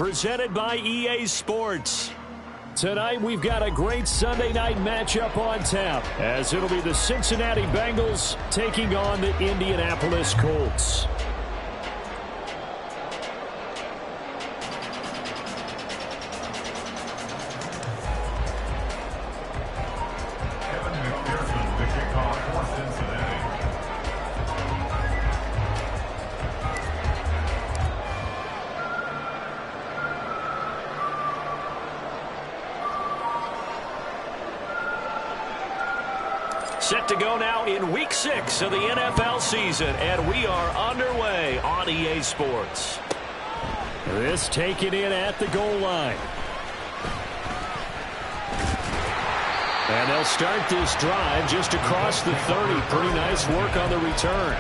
presented by EA Sports. Tonight, we've got a great Sunday night matchup on tap, as it'll be the Cincinnati Bengals taking on the Indianapolis Colts. Set to go now in Week 6 of the NFL season, and we are underway on EA Sports. This taken in at the goal line. And they'll start this drive just across the 30. Pretty nice work on the return.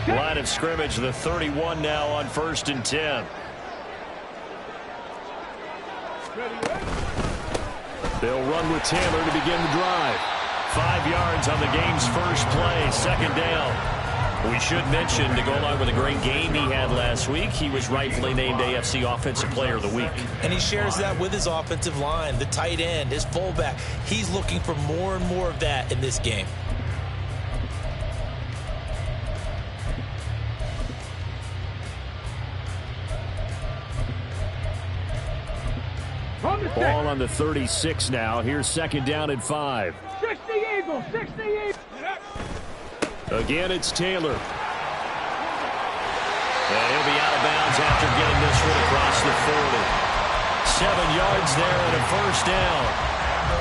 Line of scrimmage, the 31 now on 1st and 10. They'll run with Taylor to begin the drive. 5 yards on the game's first play, 2nd down. We should mention, to go along with a great game he had last week, he was rightfully named AFC Offensive Player of the Week. And he shares that with his offensive line, the tight end, his fullback. He's looking for more and more of that in this game. Ball on the 36 now. Here's 2nd down and 5. 60 Eagles, 60 Eagles. Again, it's Taylor. And he'll be out of bounds after getting this one across the 40. 7 yards there and a 1st down.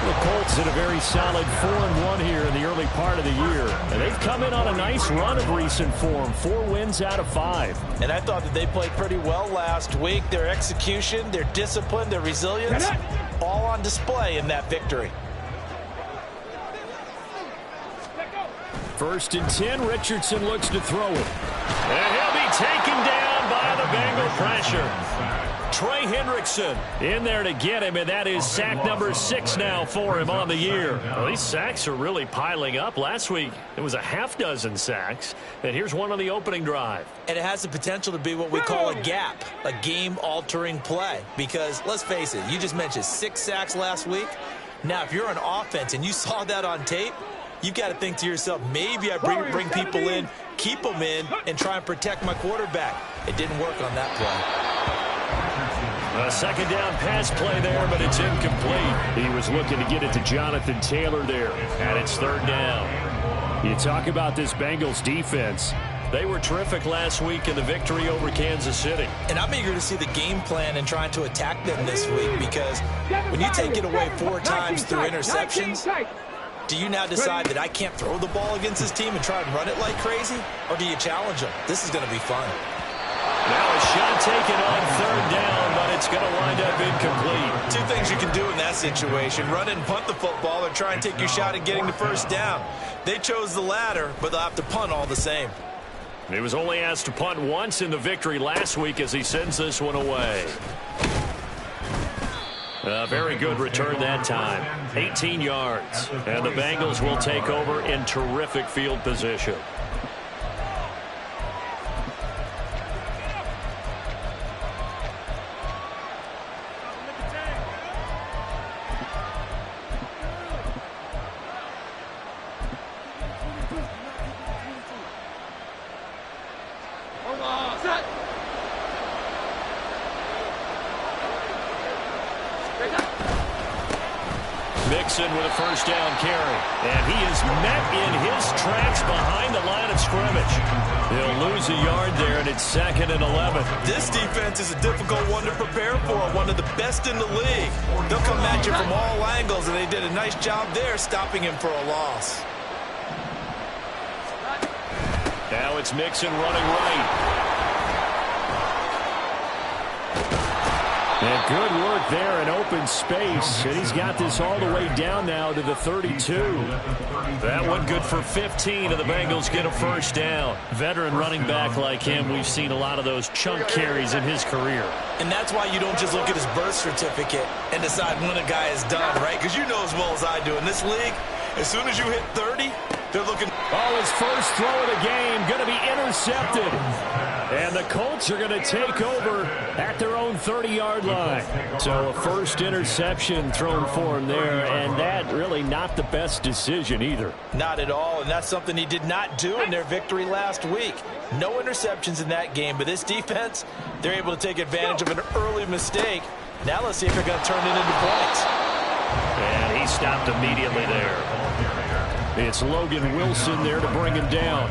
The Colts in a very solid 4-1 here in the early part of the year. And they've come in on a nice run of recent form. 4 wins out of 5. And I thought that they played pretty well last week. Their execution, their discipline, their resilience, all on display in that victory. 1st and 10, Richardson looks to throw it. And he'll be taken down by the Bengal pressure. Trey Hendrickson in there to get him, and that is sack number 6 now for him on the year. Well, these sacks are really piling up. Last week, it was a half dozen sacks, and here's one on the opening drive. And it has the potential to be what we call a gap, a game-altering play. Because, let's face it, you just mentioned 6 sacks last week. Now, if you're an offense and you saw that on tape, you've got to think to yourself, maybe I bring people in, keep them in, and try and protect my quarterback. It didn't work on that play. A 2nd down pass play there, but it's incomplete. He was looking to get it to Jonathan Taylor there. And it's 3rd down. You talk about this Bengals defense. They were terrific last week in the victory over Kansas City. And I'm eager to see the game plan and trying to attack them this week, because when you take it away 4 times through interceptions, do you now decide that I can't throw the ball against this team and try and run it like crazy? Or do you challenge them? This is going to be fun. Now a shot taken on 3rd down, but it's going to wind up incomplete. 2 things you can do in that situation: run it and punt the football, or try and take your shot at getting the 1st down. They chose the latter, but they'll have to punt all the same. He was only asked to punt once in the victory last week as he sends this one away. A very good return that time. 18 yards. And the Bengals will take over in terrific field position. Mixon with a 1st down carry. And he is met in his tracks behind the line of scrimmage. He'll lose a yard there, and it's 2nd and 11. This defense is a difficult one to prepare for, one of the best in the league. They'll come at you from all angles, and they did a nice job there stopping him for a loss. Now it's Mixon running right. And good work there in open space. And he's got this all the way down now to the 32. That one good for 15, and the Bengals get a 1st down. Veteran running back like him, we've seen a lot of those chunk carries in his career. And that's why you don't just look at his birth certificate and decide when a guy is done, right? Because you know as well as I do, in this league, as soon as you hit 30, They're looking. Oh, his first throw of the game going to be intercepted. And the Colts are going to take over at their own 30-yard line. So a first interception thrown for him there, and that really not the best decision either. Not at all, and that's something he did not do in their victory last week. No interceptions in that game, but this defense, they're able to take advantage of an early mistake. Now let's see if they're going to turn it into points. And he stopped immediately there. It's Logan Wilson there to bring him down.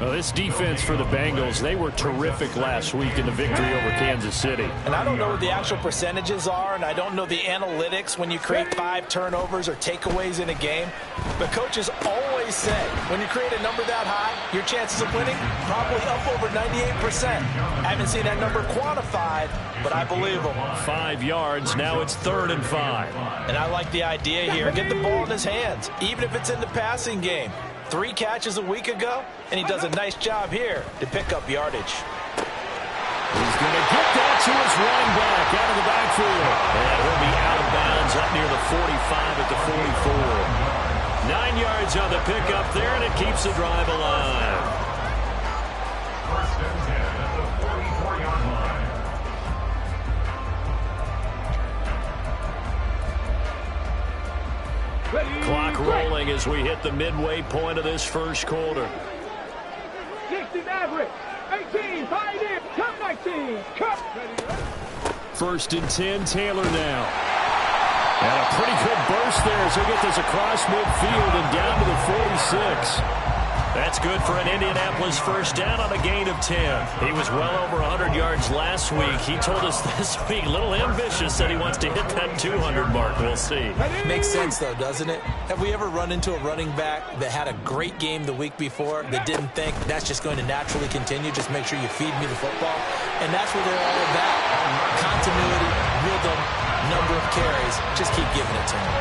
Well, this defense for the Bengals, they were terrific last week in the victory over Kansas City. And I don't know what the actual percentages are, and I don't know the analytics when you create 5 turnovers or takeaways in a game. But coaches always say, when you create a number that high, your chances of winning probably up over 98%. I haven't seen that number quantified, but I believe them. 5 yards, now it's 3rd and 5. And I like the idea here. Get the ball in his hands, even if it's in the passing game. 3 catches a week ago, and he does a nice job here to pick up yardage. He's going to get that to his running back out of the backfield. And he'll be out of bounds up near the 45 at the 44. 9 yards on the pickup there, and it keeps the drive alive. First and 10 at the 44-yard line. Clock rolling as we hit the midway point of this first quarter. 60 Maverick. 18. Pioneer. Come 19. Come. 1st and 10, Taylor now. And a pretty good burst there as he'll get this across midfield and down to the 46. That's good for an Indianapolis first down on a gain of 10. He was well over 100 yards last week. He told us this week, a little ambitious, that he wants to hit that 200 mark. We'll see. Makes sense, though, doesn't it? Have we ever run into a running back that had a great game the week before that didn't think that's just going to naturally continue? Just make sure you feed me the football. And that's what they're all about. Continuity, rhythm, number of carries. Just keep giving it to him.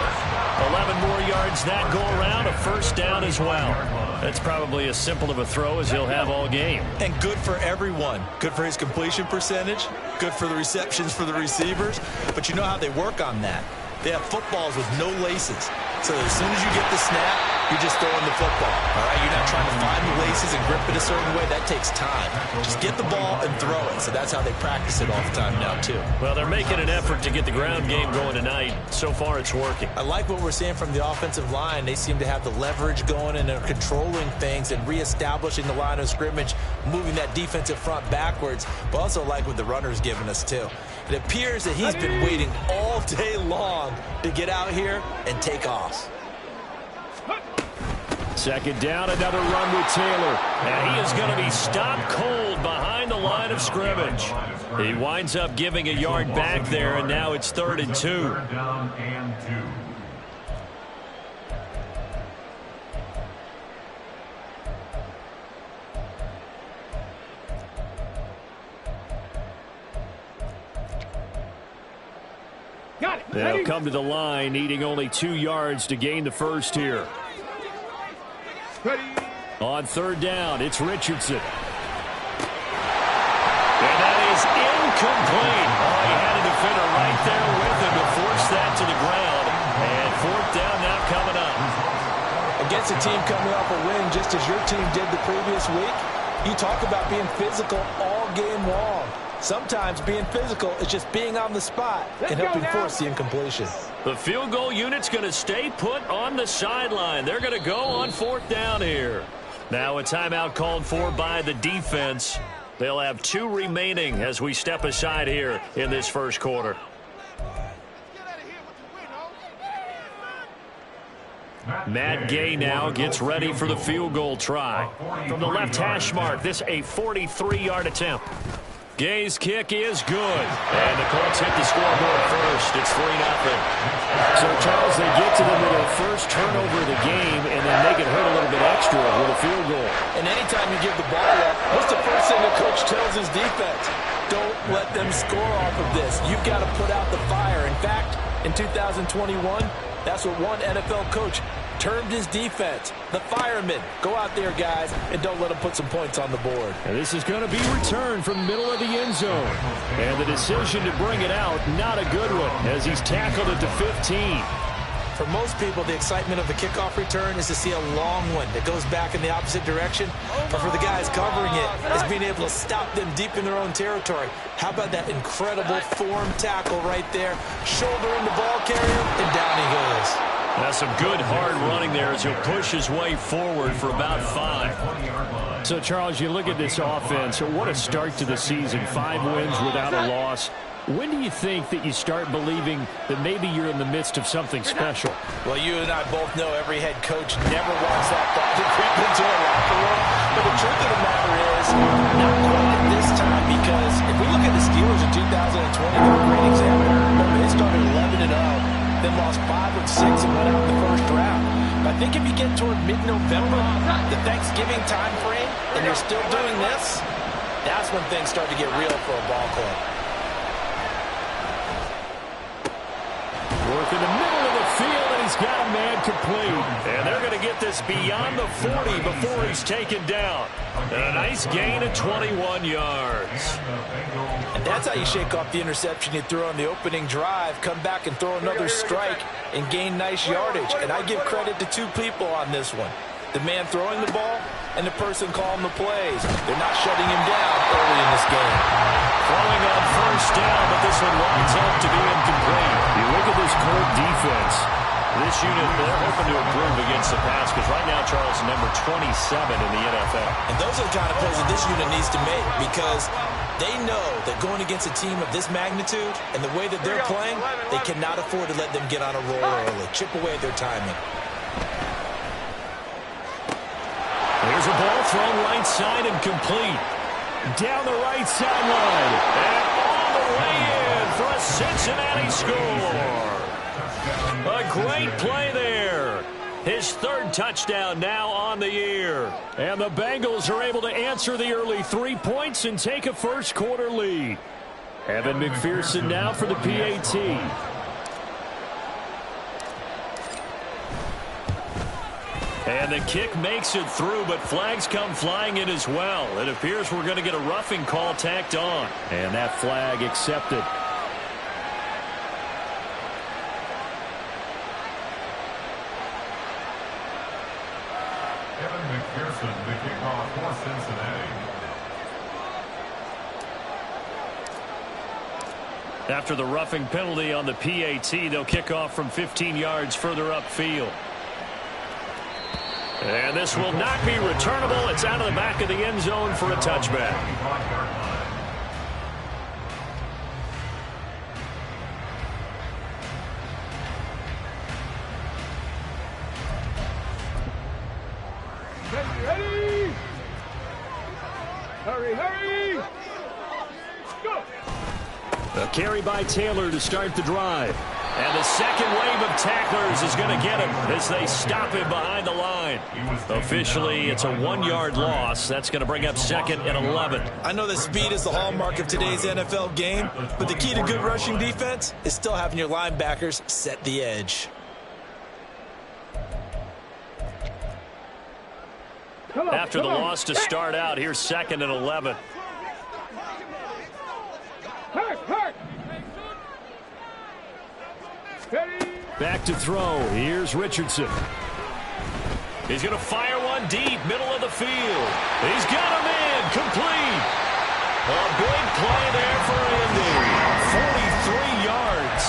11 more yards that go around, a first down as well. That's probably as simple of a throw as he'll have all game. And good for everyone. Good for his completion percentage. Good for the receptions for the receivers. But you know how they work on that. They have footballs with no laces. So as soon as you get the snap, you're just throwing the football. All right, you're not trying to find the laces and grip it a certain way. That takes time. Just get the ball and throw it. So that's how they practice it all the time now, too. Well, they're making an effort to get the ground game going tonight. So far, it's working. I like what we're seeing from the offensive line. They seem to have the leverage going and they're controlling things and reestablishing the line of scrimmage, moving that defensive front backwards. But also like what the runner's giving us, too. It appears that he's been waiting all day long to get out here and take off. 2nd down, another run with Taylor. And he is going to be stopped cold behind the line of scrimmage. He winds up giving a yard back there, and now it's 3rd and 2. Third down and 2. They'll come to the line, needing only 2 yards to gain the first here. On 3rd down, it's Richardson. And that is incomplete. Oh, he had a defender right there with him to force that to the ground. And 4th down now coming up. Against a team coming off a win just as your team did the previous week, you talk about being physical all game long. Sometimes being physical is just being on the spot and helping force the incompletion. The field goal unit's going to stay put on the sideline. They're going to go on 4th down here. Now a timeout called for by the defense. They'll have 2 remaining as we step aside here in this first quarter. Matt Gay now gets ready for the field goal try. From the left hash mark, this a 43-yard attempt. Gay's kick is good. And the Colts hit the scoreboard first. It's 3-0. So, Charles, they get to them with their first turnover of the game, and then they get hurt a little bit extra with a field goal. And anytime you give the ball up, what's the first thing the coach tells his defense? Don't let them score off of this. You've got to put out the fire. In fact, in 2021, that's what one NFL coach termed his defense, the firemen. Go out there, guys, and don't let them put some points on the board. And this is going to be returned from the middle of the end zone. And the decision to bring it out, not a good one, as he's tackled at the 15. For most people, the excitement of the kickoff return is to see a long one that goes back in the opposite direction. But for the guys covering it, it's being able to stop them deep in their own territory. How about that incredible form tackle right there? Shoulder in the ball carrier, and down he goes. That's some good hard running there as he'll push his way forward for about 5. So, Charles, you look at this offense. What a start to the season. 5 wins without a loss. When do you think that you start believing that maybe you're in the midst of something special? Well, you and I both know every head coach never wants that thought to creep into a locker room. But the truth of the matter is, not quite this time, because if we look at the Steelers in 2020, they're a great example. They started 11-0, then lost 5 of 6 and went out in the first round. But I think if you get toward mid-November, the Thanksgiving time frame, and you're still doing this, that's when things start to get real for a ball club. Work in the middle of the field, and he's got a man complete. And they're going to get this beyond the 40 before he's taken down. And a nice gain of 21 yards. And that's how you shake off the interception you threw on the opening drive, come back and throw another strike and gain nice yardage. And I give credit to 2 people on this one. The man throwing the ball and the person calling the plays. They're not shutting him down early in this game. Throwing on first down, but this one winds up to be incomplete. You look at this Colt defense. This unit, they're hoping to improve against the pass because right now, Charles, number 27 in the NFL. And those are the kind of plays that this unit needs to make because they know that going against a team of this magnitude and the way that they're playing, they cannot afford to let them get on a roll early. Chip away at their timing. Here's a ball thrown right side and complete. Down the right sideline. And all the way in for a Cincinnati score. A great play there. His 3rd touchdown now on the year. And the Bengals are able to answer the early 3 points and take a first quarter lead. Evan McPherson now for the PAT. And the kick makes it through, but flags come flying in as well. It appears we're going to get a roughing call tacked on. And that flag accepted. Evan McPherson, the kickoff for Cincinnati. After the roughing penalty on the PAT, they'll kick off from 15 yards further upfield. And this will not be returnable. It's out of the back of the end zone for a touchback. Ready! Hurry, hurry! Go! A carry by Taylor to start the drive. And the second wave of tacklers is going to get him as they stop him behind the line. Officially, it's a 1-yard loss. That's going to bring up 2nd and 11. I know that speed is the hallmark of today's NFL game, but the key to good rushing defense is still having your linebackers set the edge. After the loss to start out, here's 2nd and 11. Hurt! Back to throw. Here's Richardson. He's going to fire one deep, middle of the field. He's got him in, complete. A big play there for Indy. 43 yards.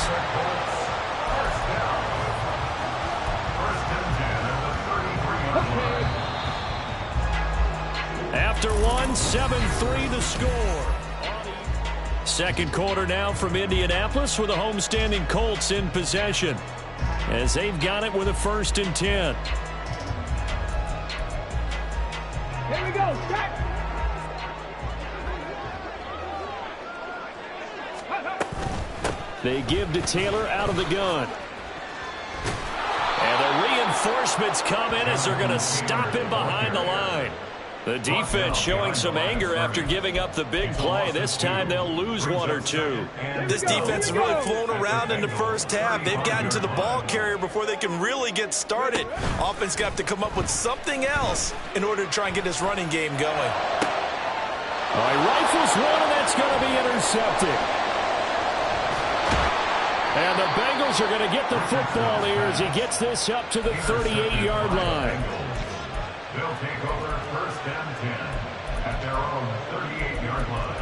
After one, 7-3 the score. Second quarter now from Indianapolis with the homestanding Colts in possession as they've got it with a 1st and 10. Here we go, set! They give to Taylor out of the gun. And the reinforcements come in as they're going to stop him behind the line. The defense showing some anger after giving up the big play. This time they'll lose 1 or 2. This defense has really flown around in the first half. They've gotten to the ball carrier before they can really get started. Offense got to come up with something else in order to try and get this running game going. All right, rifles one, and that's going to be intercepted. And the Bengals are going to get the football here as he gets this up to the 38-yard line. They'll take over first and 10 at their own 38-yard line.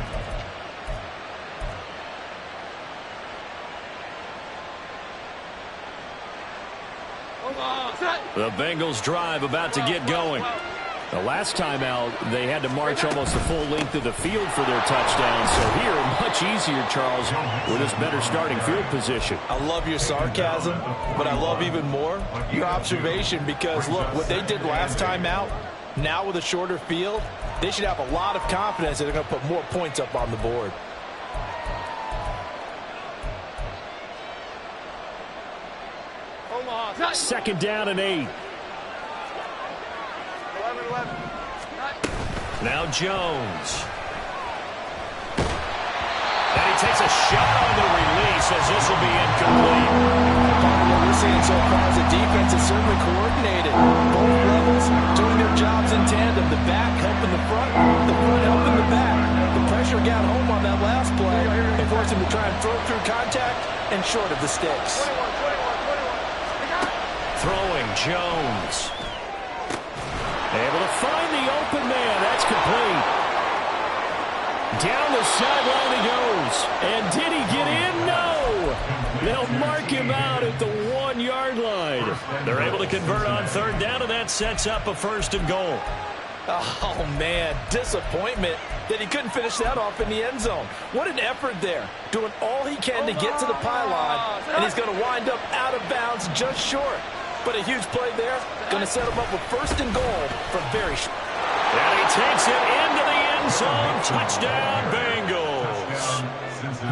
The Bengals drive about to get going. The last time out, they had to march almost the full length of the field for their touchdown. So here, much easier, Charles, with this better starting field position. I love your sarcasm, but I love even more your observation because, look, what they did last time out, now with a shorter field, they should have a lot of confidence that they're going to put more points up on the board. Second down and 8. Now Jones. And he takes a shot on the release as this will be incomplete. What we're seeing so far is the defense is certainly coordinated. Both levels doing their jobs in tandem. The back helping the front helping the back. The pressure got home on that last play and forced him to try and throw through contact and short of the sticks. Throwing Jones. Able to find the open man. That's complete. Down the sideline he goes. And did he get in? No. They'll mark him out at the 1-yard line. They're able to convert on third down, and that sets up a first and goal. Oh, man, disappointment that he couldn't finish that off in the end zone. What an effort there, doing all he can to get to the pylon, and he's going to wind up out of bounds just short. But a huge play there, going to set him up with first and goal from very short. And he takes it into the end zone. Touchdown, Bengals.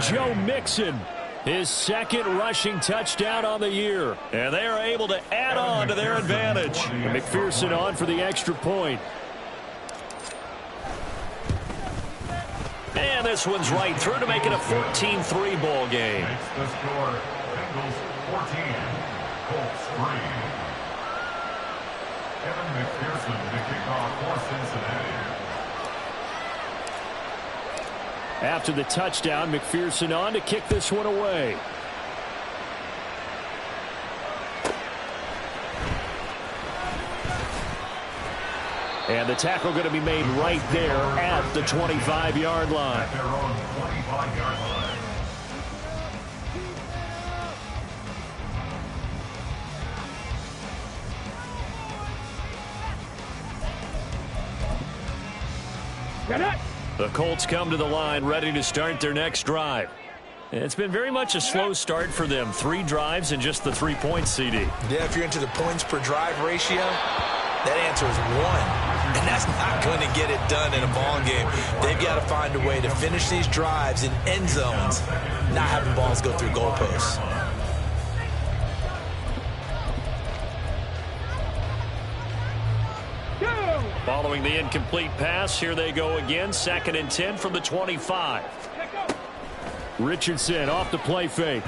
Joe Mixon, his second rushing touchdown on the year. And they are able to add on to their advantage. And McPherson on for the extra point. And this one's right through to make it a 14-3 ball game. Makes the score Bengals 14, Colts 3. Kevin McPherson to kick off for Cincinnati. After the touchdown, McPherson on to kick this one away. And the tackle going to be made right there at the 25-yard line. At their own 25-yard line. The Colts come to the line ready to start their next drive. It's been very much a slow start for them. 3 drives and just the 3 points, CD. Yeah, if you're into the points per drive ratio, that answer is 1. And that's not going to get it done in a ball game. They've got to find a way to finish these drives in end zones, not having balls go through goalposts. Following the incomplete pass, here they go again. 2nd and 10 from the 25. Richardson off the play fake.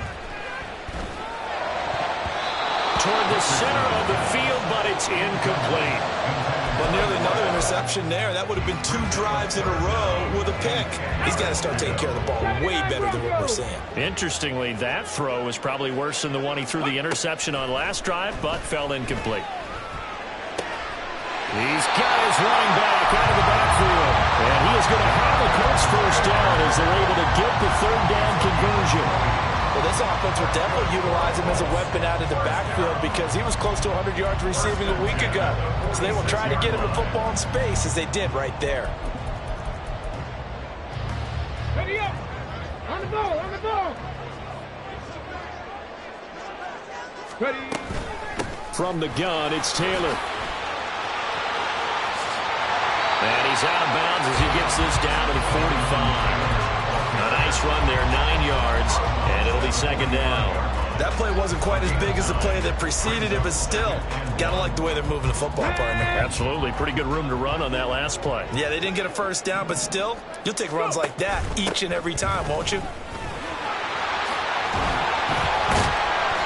Toward the center of the field, but it's incomplete. Well, nearly another interception there. That would have been 2 drives in a row with a pick. He's got to start taking care of the ball way better than what we're seeing. Interestingly, that throw was probably worse than the one he threw the interception on last drive, but fell incomplete. He's got his running back out of the backfield. And he is going to have the Colts first down as they're able to get the 3rd down conversion. Well, this offense will definitely utilize him as a weapon out of the backfield because he was close to 100 yards receiving a week ago. So they will try to get him the football in space as they did right there. Ready up. On the ball, on the ball. Ready. From the gun, it's Taylor. And he's out of bounds as he gets this down to the 45. A nice run there, 9 yards, and it'll be 2nd down. That play wasn't quite as big as the play that preceded it, but still, gotta like the way they're moving the football, partner. Absolutely. Pretty good room to run on that last play. Yeah, they didn't get a first down, but still, you'll take runs like that each and every time, won't you?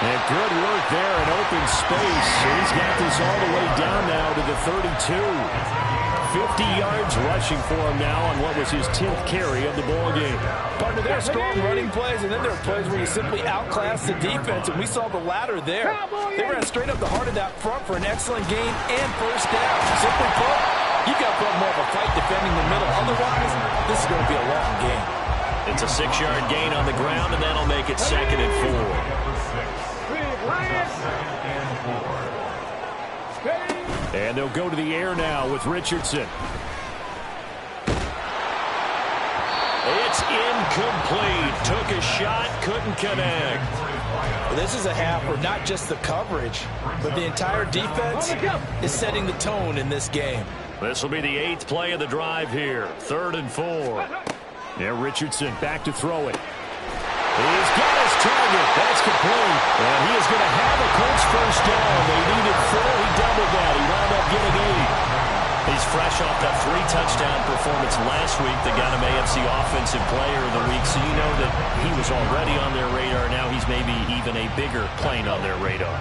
And good work there in open space. He's got this all the way down now to the 32. 50 yards rushing for him now on what was his 10th carry of the ball game. Partner, there are strong running plays, and then there are plays where you simply outclass the defense, and we saw the latter there. They ran straight up the heart of that front for an excellent gain and first down. Simply put, you've got to put more of a fight defending the middle. Otherwise, this is going to be a long game. It's a 6-yard gain on the ground, and that'll make it 2nd and 4. And they'll go to the air now with Richardson. It's incomplete. Took a shot, couldn't connect. Well, this is a half where not just the coverage, but the entire defense is setting the tone in this game. This will be the 8th play of the drive here. 3rd and 4. Now Richardson back to throw it. He's got his target. That's complete. And he is going to have a Colts first down. They needed 4. He doubled that. He wound up getting 8. He's fresh off that 3-touchdown performance last week that got him AFC Offensive Player of the Week. So you know that he was already on their radar. Now he's maybe even a bigger plane on their radar.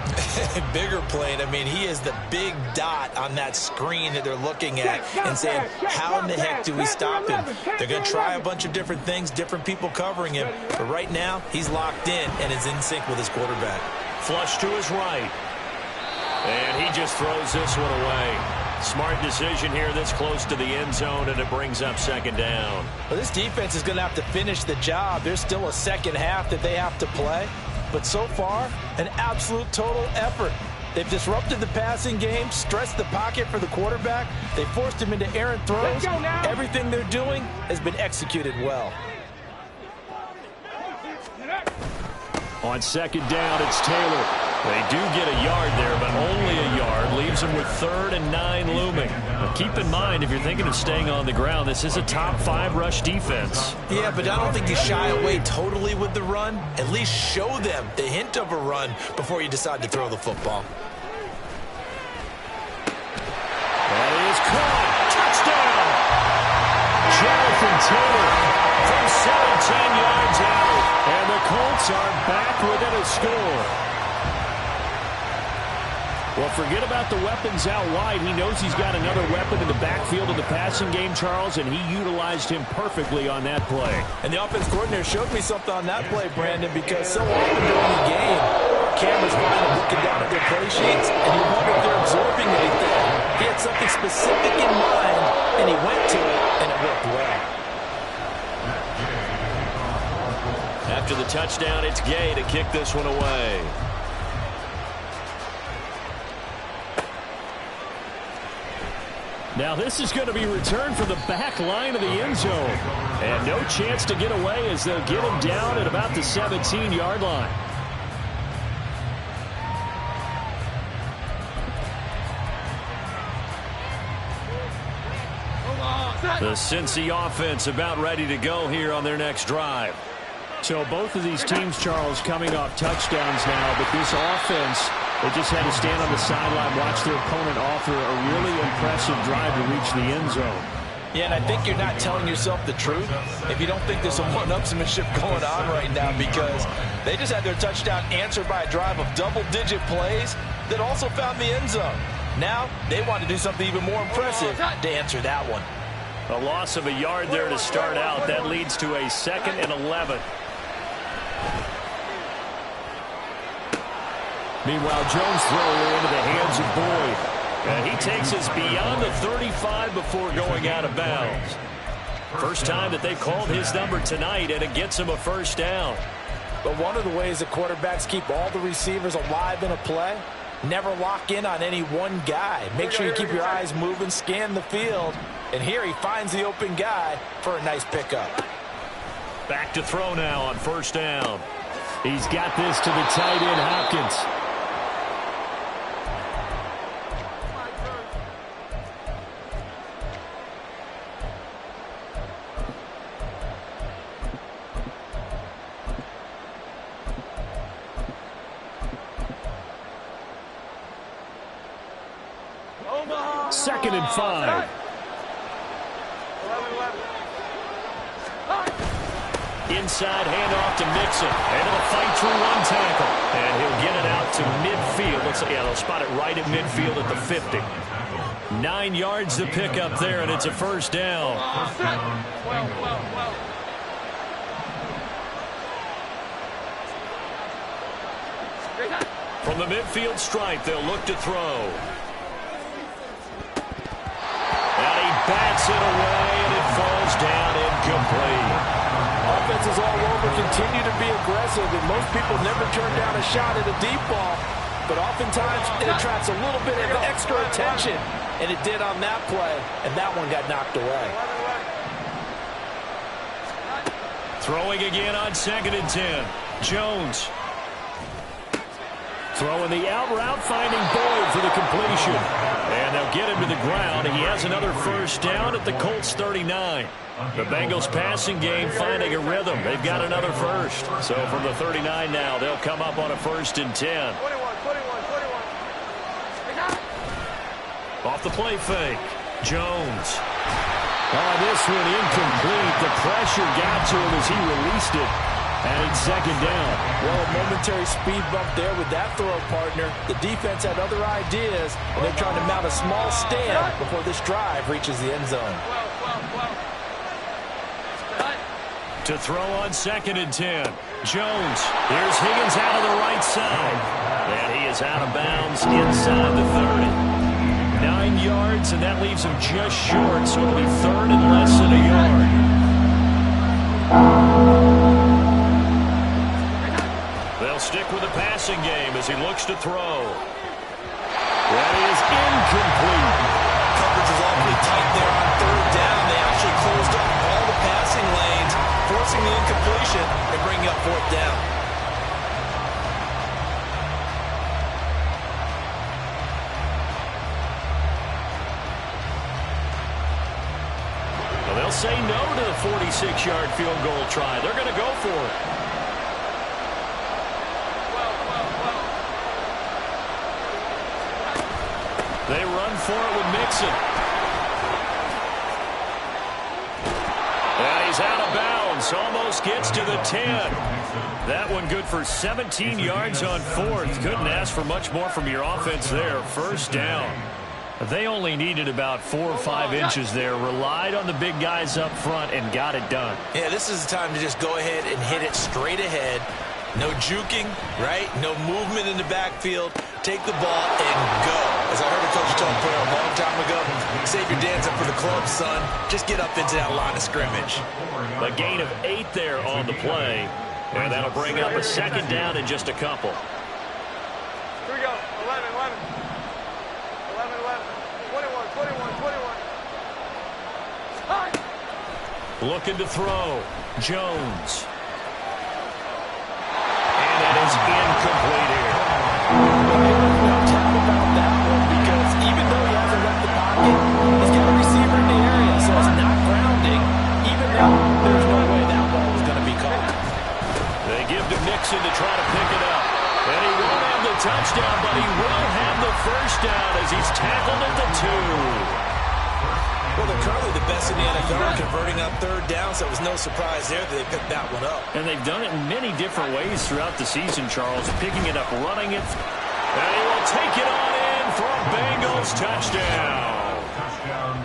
Bigger plane. I mean, he is the big dot on that screen that they're looking at and saying, how in the heck do we stop him? They're going to try a bunch of different things, different people covering him. But right now, he's locked in and is in sync with his quarterback. Flush to his right. And he just throws this one away. Smart decision here this close to the end zone, and it brings up 2nd down. Well, this defense is going to have to finish the job. There's still a second half that they have to play. But so far, an absolute total effort. They've disrupted the passing game, stressed the pocket for the quarterback. They forced him into errant throws. Everything they're doing has been executed well. On 2nd down, it's Taylor. They do get a yard there, but only a yard. Leaves them with 3rd and 9 looming. But keep in mind, if you're thinking of staying on the ground, this is a top 5 rush defense. Yeah, but I don't think you shy away totally with the run. At least show them the hint of a run before you decide to throw the football. That is caught. Touchdown! Jonathan Taylor from 17 yards out. And the Colts are back within a score. Well, forget about the weapons out wide. He knows he's got another weapon in the backfield of the passing game, Charles, and he utilized him perfectly on that play. And the offense coordinator showed me something on that play, Brandon, because so often during the game, cameras find him looking down at their play sheets, and you wonder if they're absorbing anything. He had something specific in mind, and he went to it, and it worked well. After the touchdown, it's Gay to kick this one away. Now this is going to be returned from the back line of the end zone. And no chance to get away as they'll get him down at about the 17-yard line. The Cincy offense about ready to go here on their next drive. So both of these teams, Charles, coming off touchdowns now, but this offense, they just had to stand on the sideline, watch their opponent offer a really impressive drive to reach the end zone. Yeah, and I think you're not telling yourself the truth if you don't think there's some one-upsmanship going on right now, because they just had their touchdown answered by a drive of double-digit plays that also found the end zone. Now they want to do something even more impressive to answer that one. A loss of a yard there to start out. That leads to a 2nd and 11. Meanwhile, Jones throwing into the hands of Boyd. And he takes us beyond the 35 before going out of bounds. First time that they've called his number tonight, and it gets him a first down. But one of the ways that quarterbacks keep all the receivers alive in a play, never lock in on any one guy. Make sure you keep your eyes moving, scan the field. And here he finds the open guy for a nice pickup. Back to throw now on first down. He's got this to the tight end, Hopkins. Second and 5. Inside handoff to Mixon. And he'll fight through one tackle. And he'll get it out to midfield. They'll spot it right at midfield at the 50. 9 yards to pick up there, and it's a first down. From the midfield stripe, they'll look to throw. And he bats it away, and it falls down incomplete. Offenses all over continue to be aggressive, and most people never turn down a shot at a deep ball. But oftentimes, it attracts a little bit of extra attention, and it did on that play, and that one got knocked away. Throwing again on 2nd and 10. Jones. Throwing the out route, finding Boyd for the completion. And they'll get him to the ground. He has another first down at the Colts 39. The Bengals passing game finding a rhythm. They've got another first. So from the 39 now, they'll come up on a 1st and 10. 21. Off the play fake. Jones. Oh, this one incomplete. The pressure got to him as he released it. And it's 2nd down. Well, a momentary speed bump there with that throw, partner. The defense had other ideas, and they're trying to mount a small stand before this drive reaches the end zone. To throw on 2nd and 10. Jones. Here's Higgins out of the right side. And he is out of bounds inside the 30. 9 yards, and that leaves him just short, so it'll be 3rd and less than a yard. They'll stick with the passing game as he looks to throw. That is incomplete. Coverage is awfully tight there on 3rd down. They actually closed up all the passing lanes, forcing the incompletion and bringing up 4th down. Well, they'll say no to the 46-yard field goal try. They're going to go for it. They run for it with Mixon. And he's out of bounds. Almost gets to the 10. That one good for 17 yards on 4th. Couldn't ask for much more from your offense there. 1st down. They only needed about 4 or 5 inches there. Relied on the big guys up front and got it done. Yeah, this is the time to just go ahead and hit it straight ahead. No juking, right? No movement in the backfield. Take the ball and go. As I heard a coach tell a player a long time ago, save your dance up for the club, son. Just get up into that line of scrimmage. A gain of 8 there on the play. And that'll bring up a 2nd down in just a couple. Here we go. 11. 21. Looking to throw. Jones. And that is incomplete here. No doubt about that one, because even though he hasn't left the pocket, he's got a receiver in the area, so it's not grounding, even though there's no way that ball was going to be caught. They give to Mixon to try to pick it up. And he won't have the touchdown, but he will have the first down as he's tackled at the 2. Well, they're currently the best in the NFL converting on 3rd down, so it was no surprise there that they picked that one up. And they've done it in many different ways throughout the season, Charles. Picking it up, running it. And he will take it on in for a Bengals touchdown.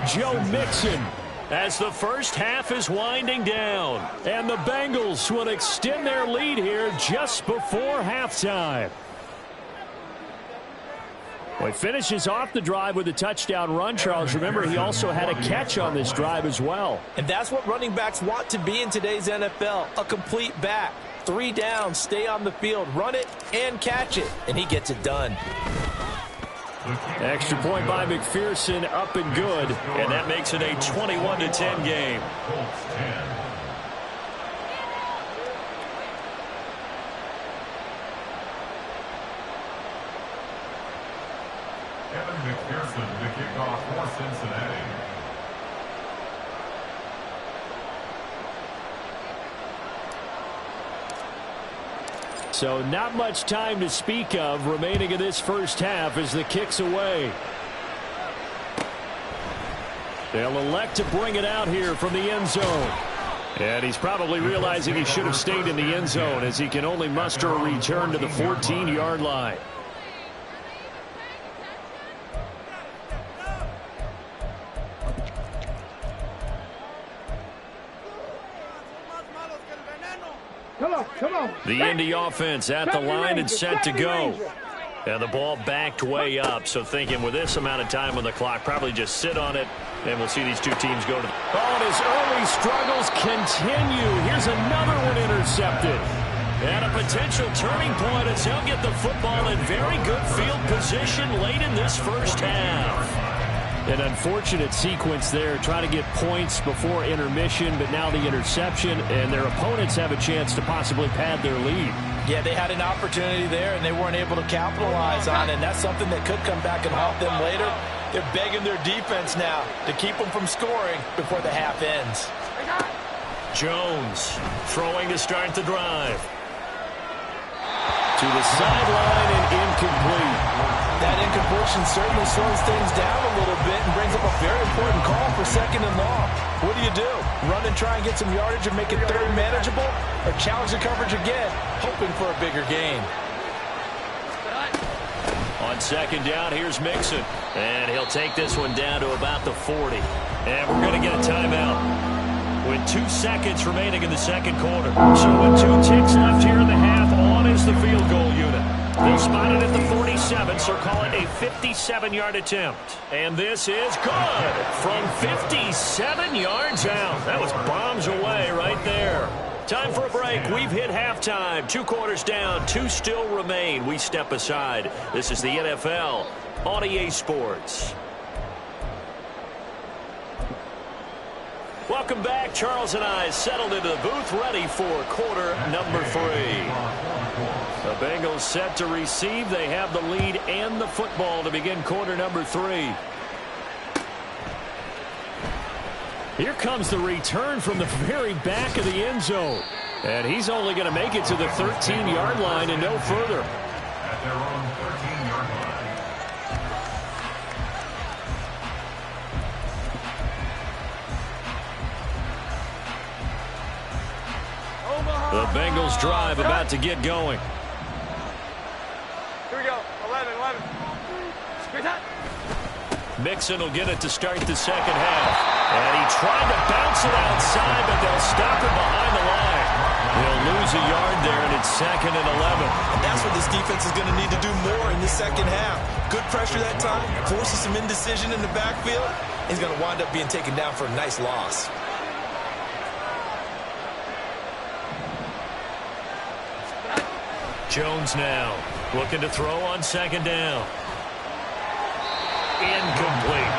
Joe Mixon as the first half is winding down. And the Bengals will extend their lead here just before halftime. Well, he finishes off the drive with a touchdown run, Charles. Remember, he also had a catch on this drive as well. And that's what running backs want to be in today's NFL, a complete back. 3 downs, stay on the field, run it, and catch it. And he gets it done. Extra point by McPherson, up and good. And that makes it a 21-10 game. McPherson to kick off for Cincinnati. So not much time to speak of remaining in this first half as the kick's away. They'll elect to bring it out here from the end zone. And he's probably realizing he should have stayed in the end zone as he can only muster a return to the 14-yard line. go. Come on. The Indy offense at the line and set to go. And the ball backed way up, so thinking with this amount of time on the clock, probably just sit on it, and we'll see these two teams go to the... Oh, and his early struggles continue. Here's another one intercepted. And a potential turning point as he'll get the football in very good field position late in this first half. An unfortunate sequence there, trying to get points before intermission, but now the interception, and their opponents have a chance to possibly pad their lead. Yeah, they had an opportunity there, and they weren't able to capitalize on it, and that's something that could come back and haunt them later. They're begging their defense now to keep them from scoring before the half ends. Jones throwing to start the drive. To the sideline and incomplete. That incompletion certainly slows things down a little bit and brings up a very important call for 2nd and long. What do? Run and try and get some yardage and make it third manageable? Or challenge the coverage again, hoping for a bigger gain? On 2nd down, here's Mixon. And he'll take this one down to about the 40. And we're going to get a timeout with 2 seconds remaining in the second quarter. So with 2 ticks left here in the half, on is the field goal unit. They'll spot it at the 47, so call it a 57-yard attempt. And this is good from 57 yards out. That was bombs away right there. Time for a break. We've hit halftime. 2 quarters down, 2 still remain. We step aside. This is the NFL on EA Sports. Welcome back. Charles and I settled into the booth, ready for quarter number 3. The Bengals set to receive. They have the lead and the football to begin quarter number 3. Here comes the return from the very back of the end zone. And he's only going to make it to the 13-yard line and no further. At their own 13-yard line. The Bengals drive about to get going. Here we go. 11. Good time. Mixon will get it to start the second half. And he tried to bounce it outside, but they'll stop him behind the line. He'll lose a yard there, and it's 2nd and 11. And that's what this defense is going to need to do more in the second half. Good pressure that time, forces some indecision in the backfield. He's going to wind up being taken down for a nice loss. Jones now looking to throw on 2nd down. Incomplete.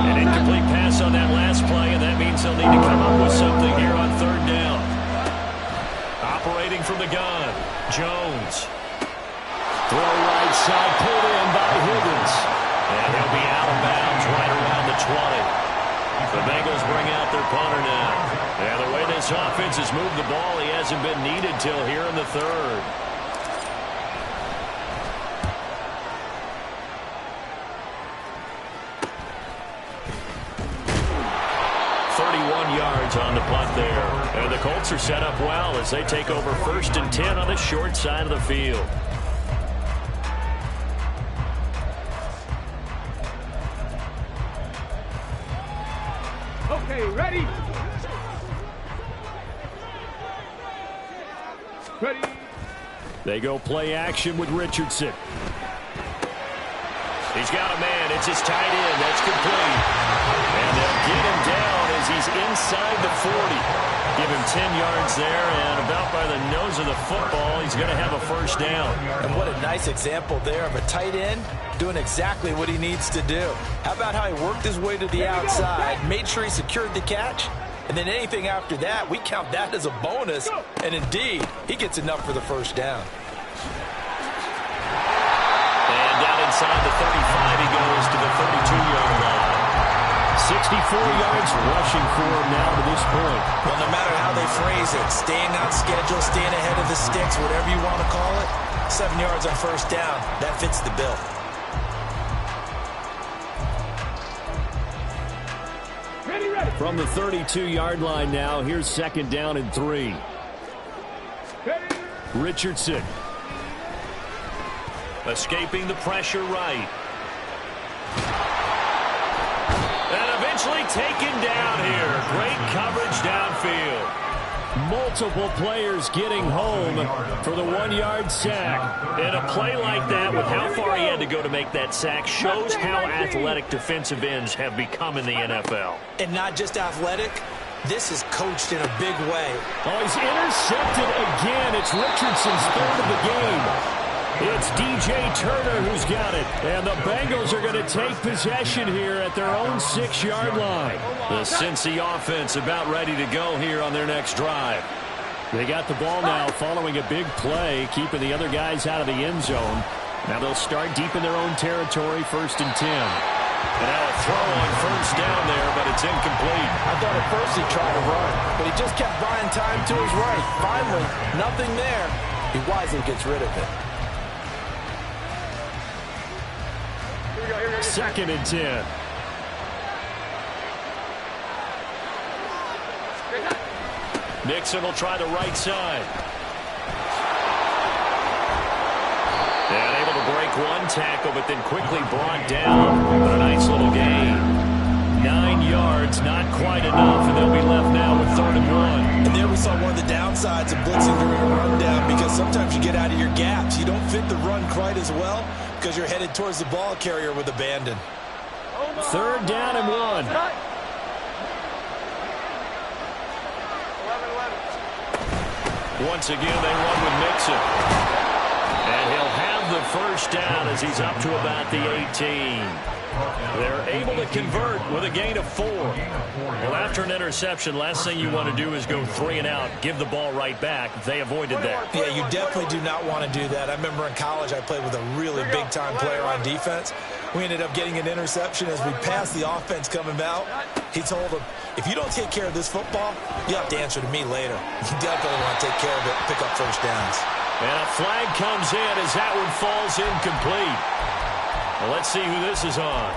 An incomplete pass on that last play, and that means they'll need to come up with something here on 3rd down. Operating from the gun, Jones. Throw right side, pulled in by Higgins. And he'll be out of bounds right around the 20. The Bengals bring out their punter now. And the way this offense has moved the ball, he hasn't been needed till here in the 3rd. Yards on the punt there. And the Colts are set up well as they take over 1st and 10 on the short side of the field. Okay, ready? Ready? They go play action with Richardson. He's got a man. It's his tight end. That's complete. And they'll get him down as he's inside the 40. Give him 10 yards there, and about by the nose of the football, he's going to have a 1st down. And what a nice example there of a tight end doing exactly what he needs to do. How about how he worked his way to the outside, made sure he secured the catch, and then anything after that, we count that as a bonus. And indeed, he gets enough for the 1st down. And down inside the 35, he goes to the 32-yard line. 64 yards rushing for him now to this point. Well, no matter how they phrase it, staying on schedule, staying ahead of the sticks, whatever you want to call it, 7 yards on 1st down, that fits the bill. Ready. From the 32-yard line now, here's 2nd down and 3. Ready. Richardson. Escaping the pressure right. eventually taken down here. Great coverage downfield. Multiple players getting home for the 1-yard sack. And a play like that, with how far he had to go to make that sack, shows how athletic defensive ends have become in the NFL. And not just athletic, this is coached in a big way. Oh, he's intercepted again. It's Richardson's third of the game. It's DJ Turner who's got it. And the Bengals are going to take possession here at their own 6-yard line. The Cincy offense about ready to go here on their next drive. They got the ball now following a big play, keeping the other guys out of the end zone. Now they'll start deep in their own territory, 1st and 10. And now a throw on first down there, but it's incomplete. I thought at first he tried to run, but he just kept buying time to his right. Finally, nothing there. He wisely gets rid of it. 2nd and 10. Nixon will try the right side. And able to break one tackle, but then quickly brought down. But a nice little gain. 9 yards, not quite enough, and they'll be left now with 3rd and 1. And there we saw one of the downsides of blitzing during a rundown, because sometimes you get out of your gaps. You don't fit the run quite as well because you're headed towards the ball carrier with abandon. 3rd down and 1. Once again, they run with Nixon. And he'll have the first down as he's up to about the 18. They're able to convert with a gain of 4. Well, after an interception, last thing you want to do is go 3 and out, give the ball right back. They avoided that. Yeah, you definitely do not want to do that. I remember in college I played with a really big-time player on defense. We ended up getting an interception as we passed the offense coming out. He told him, if you don't take care of this football, you have to answer to me later. You definitely want to take care of it, pick up first downs. And a flag comes in as that one falls incomplete. Well, let's see who this is on.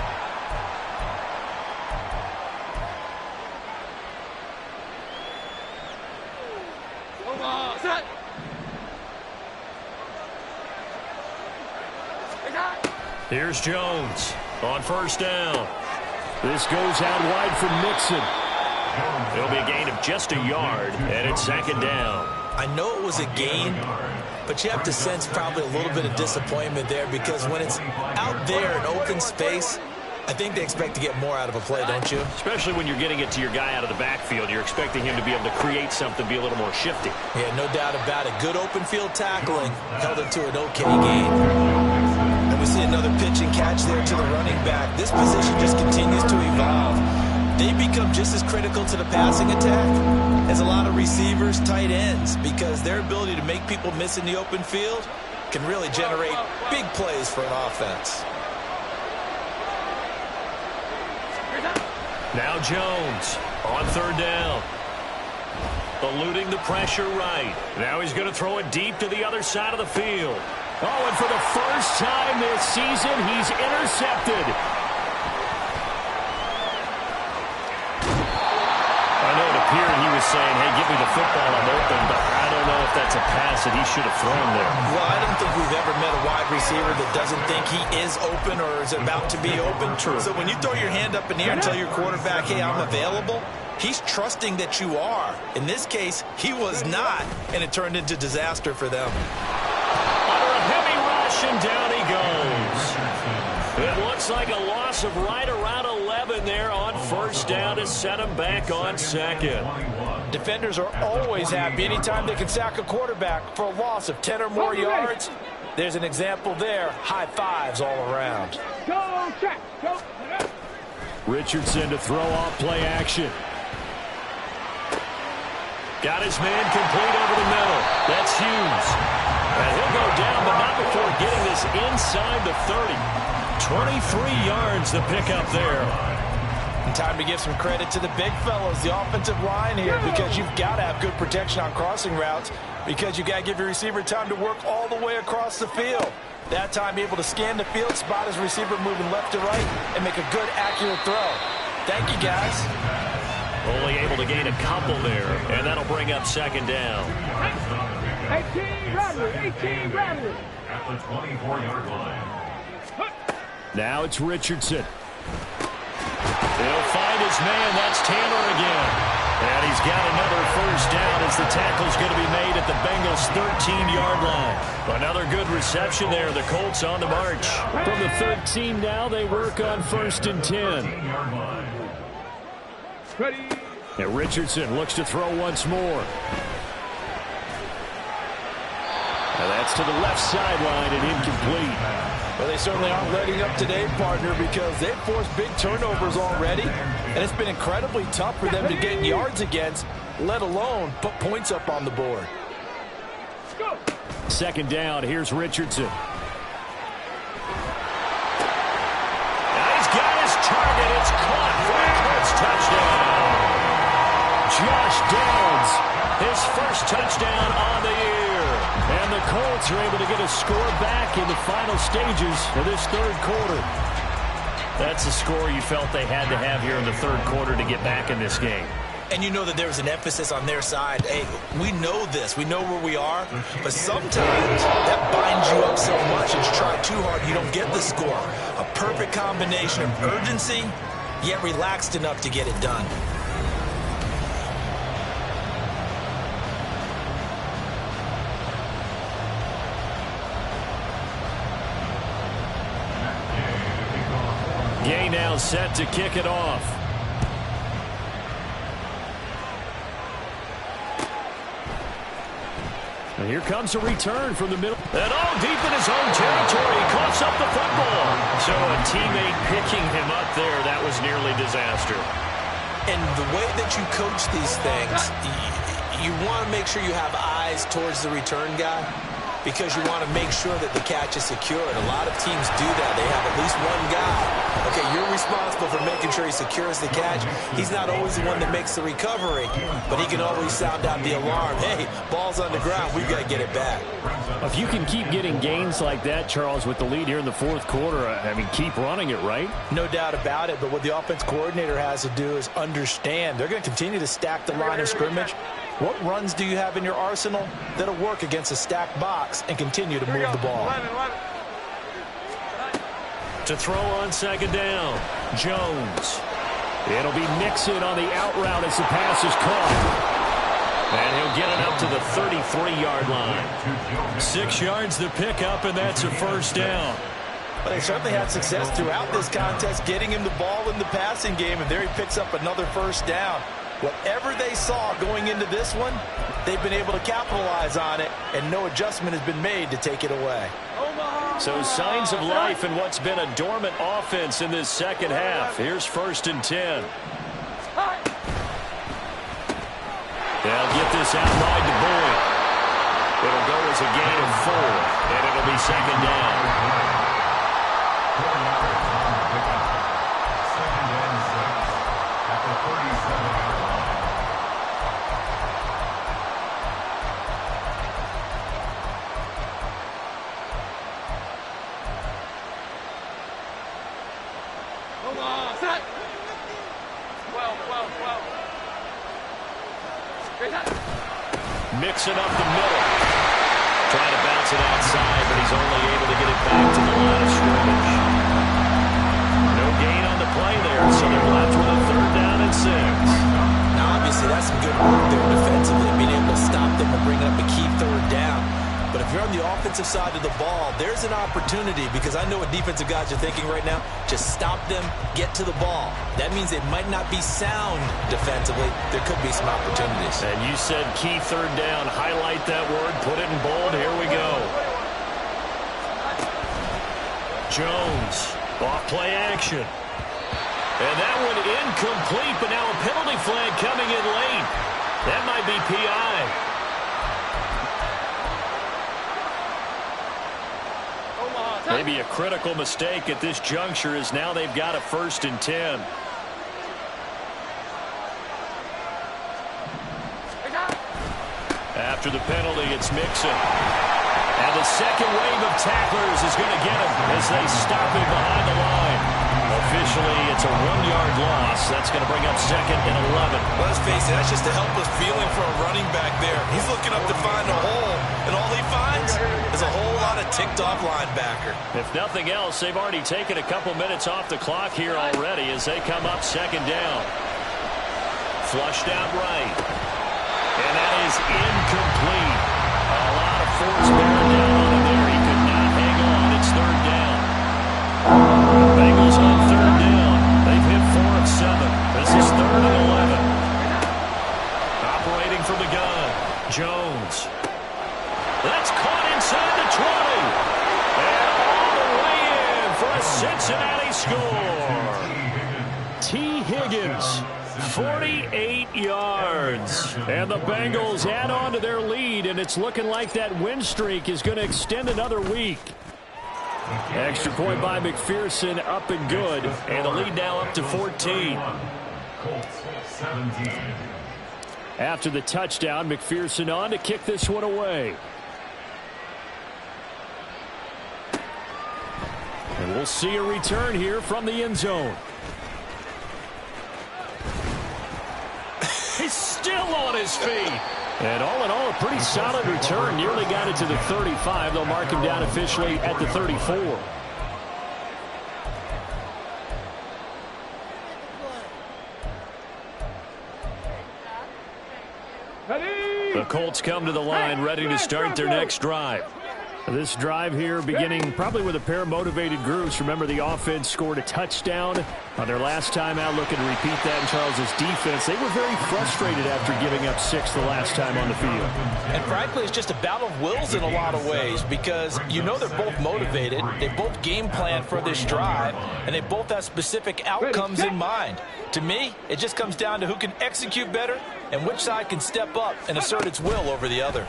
Here's Jones on first down. This goes out wide for Nixon. It'll be a gain of just a yard, and it's 2nd down. I know it was a gain, but you have to sense probably a little bit of disappointment there, because when it's out there in open space, I think they expect to get more out of a play, don't you? Especially when you're getting it to your guy out of the backfield. You're expecting him to be able to create something, be a little more shifty. Yeah, no doubt about it. Good open field tackling held it to an okay gain. And we see another pitch and catch there to the running back. This position just continues to evolve. They become just as critical to the passing attack as a lot of receivers, tight ends, because their ability to make people miss in the open field can really generate big plays for an offense. Now Jones on 3rd down. Eluding the pressure right. Now he's going to throw it deep to the other side of the field. Oh, and for the first time this season, he's intercepted. I know it appeared he was saying, hey, give me the football, I'm open, but I don't know if that's a pass that he should have thrown there. Well, I don't think we've ever met a wide receiver that doesn't think he is open or is about to be open. True. So when you throw your hand up in the air and tell your quarterback, hey, I'm available, he's trusting that you are. In this case, he was not, and it turned into disaster for them. Under a heavy rush, and down he goes. It looks like a loss of right around 11 there on first down to set him back on 2nd. Defenders are always happy anytime they can sack a quarterback for a loss of 10 or more yards. There's an example there. High fives all around. Go, check. Go. Richardson to throw off play action. Got his man complete over the middle. That's Hughes. And he'll go down, but not before getting this inside the 30. 23 yards to pick up there. And time to give some credit to the big fellas, the offensive line here, because you've got to have good protection on crossing routes, because you've got to give your receiver time to work all the way across the field. That time able to scan the field, spot his receiver moving left to right, and make a good, accurate throw. Thank you, guys. Only able to gain a couple there, and that'll bring up 2nd down. 18 Bradley. At the 24-yard line. Now it's Richardson. He'll find his man. That's Tanner again. And he's got another first down as the tackle's going to be made at the Bengals' 13-yard line. Another good reception there. The Colts on the march. From the 13 now, they work on 1st and 10. Ready. And Richardson looks to throw once more. And that's to the left sideline and incomplete. Well, they certainly aren't letting up today, partner, because they've forced big turnovers already, and it's been incredibly tough for them to get yards against, let alone put points up on the board. Go. 2nd down, here's Richardson. Now he's got his target. It's caught for a Colts touchdown. Josh Downs, his first touchdown on the year. And the Colts are able to get a score back in the final stages of this 3rd quarter. That's a score you felt they had to have here in the 3rd quarter to get back in this game. And you know that there was an emphasis on their side. Hey, we know this. We know where we are. But sometimes that binds you up so much and you try too hard, you don't get the score. A perfect combination of urgency, yet relaxed enough to get it done. Gay now set to kick it off. And here comes a return from the middle. And all deep in his own territory. He coughs up the football. So a teammate picking him up there, that was nearly disaster. And the way that you coach these things, you want to make sure you have eyes towards the return guy, because you want to make sure that the catch is secure. And a lot of teams do that. They have at least one guy. Okay, you're responsible for making sure he secures the catch. He's not always the one that makes the recovery, but he can always sound out the alarm. Hey, ball's on the ground. We've got to get it back. If you can keep getting gains like that, Charles, with the lead here in the 4th quarter, I mean, keep running it, right? No doubt about it, but what the offense coordinator has to do is understand they're going to continue to stack the line of scrimmage. What runs do you have in your arsenal that'll work against a stacked box and continue to move the ball? To throw on 2nd down, Jones. It'll be Mixon on the out route as the pass is caught. And he'll get it up to the 33-yard line. 6 yards to pick up, and that's a first down. But they certainly had success throughout this contest getting him the ball in the passing game, and there he picks up another first down. Whatever they saw going into this one, they've been able to capitalize on it, and no adjustment has been made to take it away. So signs of life in what's been a dormant offense in this 2nd half. Here's 1st and 10. They'll get this out wide to Boyd. It'll go as a gain of 4, and it'll be 2nd down. 4 yards on the pickup. 2nd and 6 at the 37-yard line. Hold on. Set. 12. Mixing up the middle. Trying to bounce it outside, but he's only able to get it back to the line of scrimmage. No gain on the play there, so they're left with a 3rd down and 6. Now, obviously, that's some good work there defensively, being able to stop them and bring up a key 3rd down. But if you're on the offensive side of the ball, there's an opportunity, because I know what defensive guys are thinking right now. Just stop them, get to the ball. That means they might not be sound defensively. There could be some opportunities. And you said key 3rd down. Highlight that word. Put it in bold. Here we go. Jones. Off play action. And that one incomplete, but now a penalty flag coming in late. That might be PI. Maybe a critical mistake at this juncture, as now they've got a 1st and 10. After the penalty, it's Mixon. And the second wave of tacklers is going to get him as they stop him behind the line. Officially, it's a 1-yard loss. That's going to bring up 2nd and 11. Let's face it, that's just a helpless feeling for a running back there. He's looking up to find a hole. and all he finds is a whole lot of ticked-off linebacker. If nothing else, they've already taken a couple minutes off the clock here already as they come up second down. Flushed out right. And that is incomplete. A lot of force bearing down on him there. He could not hang on. It's third down. The Bengals on third down. They've hit 4 of 7. This is 3rd and 11. Operating from the gun. Jones. That's caught inside the 20. And all the way in for a Cincinnati score. T. Higgins, 48 yards. And the Bengals add on to their lead, and it's looking like that win streak is going to extend another week. Extra point by McPherson, up and good. And the lead now up to 14. After the touchdown, McPherson on to kick this one away. And we'll see a return here from the end zone. He's still on his feet. And all in all, a pretty solid return. Nearly got it to the 35. They'll mark him down officially at the 34. The Colts come to the line, ready to start their next drive. This drive here beginning probably with a pair of motivated groups. Remember, the offense scored a touchdown on their last time out. Looking to repeat that in Charles's defense. They were very frustrated after giving up 6 the last time on the field. And frankly, it's just a battle of wills in a lot of ways because you know they're both motivated. They both game plan for this drive, and they both have specific outcomes in mind. To me, it just comes down to who can execute better and which side can step up and assert its will over the other.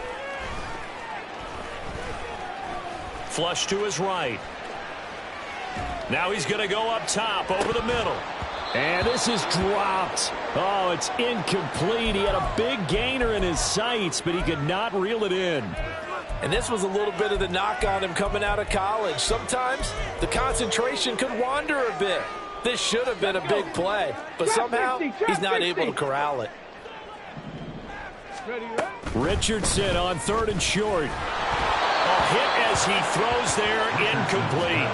Flush to his right. Now he's going to go up top over the middle. And this is dropped. Oh, it's incomplete. He had a big gainer in his sights, but he could not reel it in. And this was a little bit of the knock on him coming out of college. Sometimes the concentration could wander a bit. This should have been a big play, but somehow he's not able to corral it. Richardson on 3rd and short. A hit as he throws there, incomplete.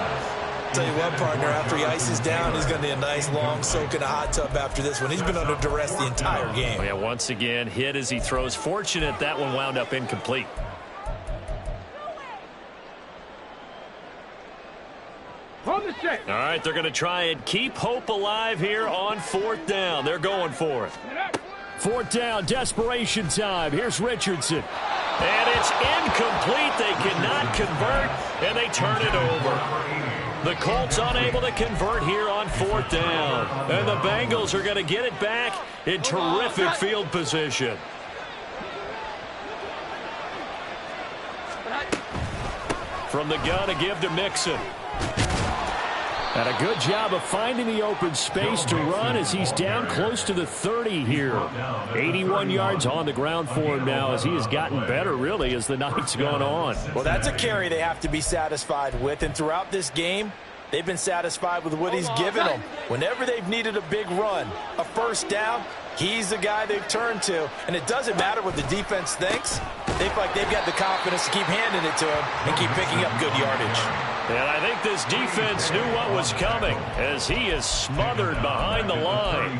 Tell you what, partner, after he ices down, he's going to need a nice long soak in a hot tub after this one. He's been under duress the entire game. Oh, yeah, once again, hit as he throws. Fortunate that one wound up incomplete. Hold the check. All right, they're going to try and keep hope alive here on 4th down. They're going for it. 4th down, desperation time. Here's Richardson. And it's incomplete. They cannot convert, and they turn it over. The Colts unable to convert here on 4th down. And the Bengals are going to get it back in terrific field position. From the gun, a give to Mixon. And a good job of finding the open space to run as he's down close to the 30 here. 81 yards on the ground for him now as he has gotten better, really, as the night's gone on. Well, that's a carry they have to be satisfied with. And throughout this game, they've been satisfied with what he's given them. Whenever they've needed a big run, a first down, he's the guy they've turned to. And it doesn't matter what the defense thinks. They feel like they've got the confidence to keep handing it to him and keep picking up good yardage. And I think this defense knew what was coming as he is smothered behind the line.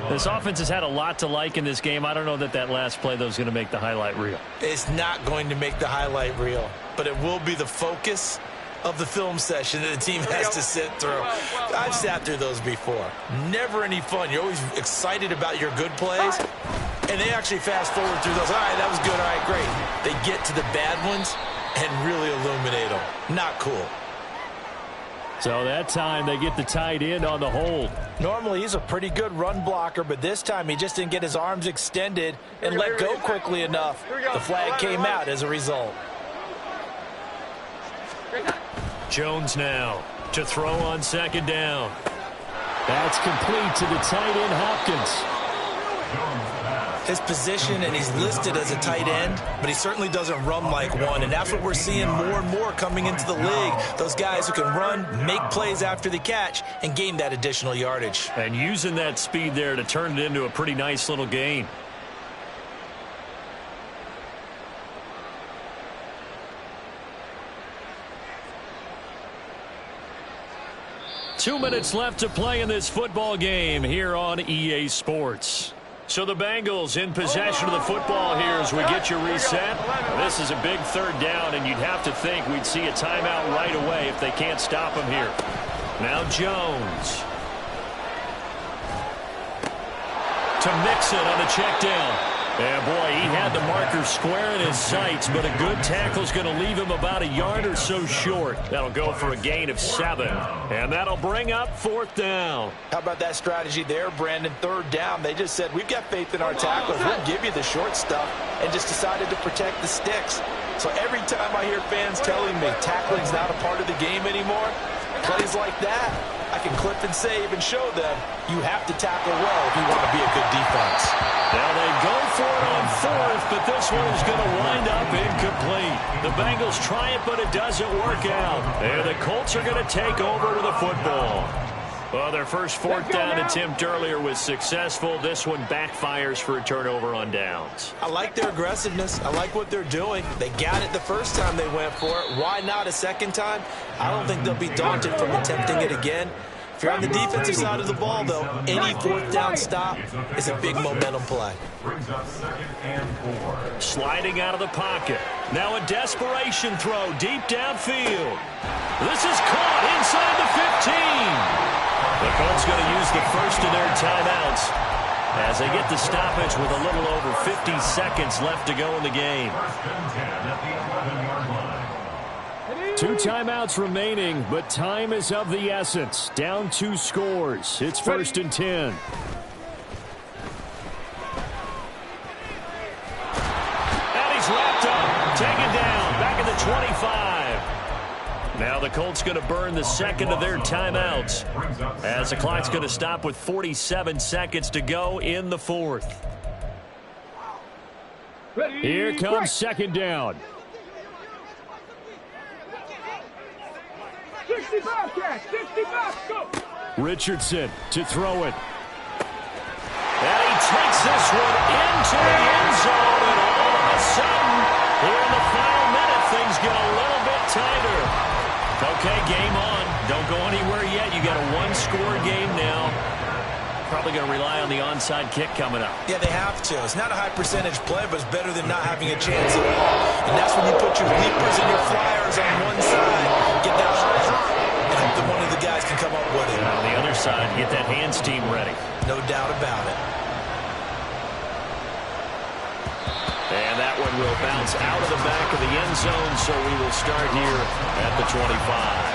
This offense has had a lot to like in this game. I don't know that last play, though, is going to make the highlight reel. It's not going to make the highlight reel, but it will be the focus of the film session that the team has to sit through. I've sat through those before. Never any fun. You're always excited about your good plays, and they actually fast forward through those. All right, that was good. All right, great. They get to the bad ones and really illuminate them. Not cool. So that time they get the tight end on the hold. Normally he's a pretty good run blocker, but this time he just didn't get his arms extended and let go quickly enough. The flag came out as a result. Jones now to throw on 2nd down. That's complete to the tight end, Hopkins. His position, and he's listed as a tight end, but he certainly doesn't run like one, and that's what we're seeing more and more coming into the league. Those guys who can run, make plays after the catch, and gain that additional yardage. And using that speed there to turn it into a pretty nice little gain. 2 minutes left to play in this football game here on EA Sports. So the Bengals in possession of the football here as we get you reset. This is a big third down, and you'd have to think we'd see a timeout right away if they can't stop him here. Now Jones. To Mixon on the check down. Yeah, boy, he had the marker square in his sights, but a good tackle is going to leave him about a yard or so short. That'll go for a gain of 7, and that'll bring up 4th down. How about that strategy there, Brandon? 3rd down. They just said, we've got faith in our tacklers. We'll give you the short stuff, and just decided to protect the sticks. So every time I hear fans telling me tackling's not a part of the game anymore, plays like that, I can clip and save and show them you have to tackle well if you want to be a good defense. Now they go for it on 4th, but this one is going to wind up incomplete. The Bengals try it, but it doesn't work out. And the Colts are going to take over with the football. Well, their first 4th down attempt earlier was successful. This one backfires for a turnover on downs. I like their aggressiveness. I like what they're doing. They got it the first time they went for it. Why not a second time? I don't think they'll be daunted from attempting it again. If you're on the defensive side of the ball, though, any 4th down stop is a big momentum play. Sliding out of the pocket. Now a desperation throw deep downfield. This is caught inside the 15. The Colts going to use the first of their timeouts as they get the stoppage with a little over 50 seconds left to go in the game. 2 timeouts remaining, but time is of the essence. Down 2 scores. It's 1st and 10. And he's wrapped up. Taken down. Back at the 25. Now the Colts going to burn the second of their timeouts as the clock's going to stop with 47 seconds to go in the 4th. Here comes 2nd down. 65 catch, 65, go! Richardson to throw it. And he takes this one into the end zone, and all of a sudden, here in the final minute, things get a little bit tighter. Okay, game on. Don't go anywhere yet. You got a 1-score game now. Probably going to rely on the onside kick coming up. Yeah, they have to. It's not a high percentage play, but it's better than not having a chance at all. And that's when you put your leapers and your flyers on one side, get that high, and hope that one of the guys can come up with it. On the other side, get that hands team ready. No doubt about it. And that one will bounce out of the back of the end zone, so we will start here at the 25.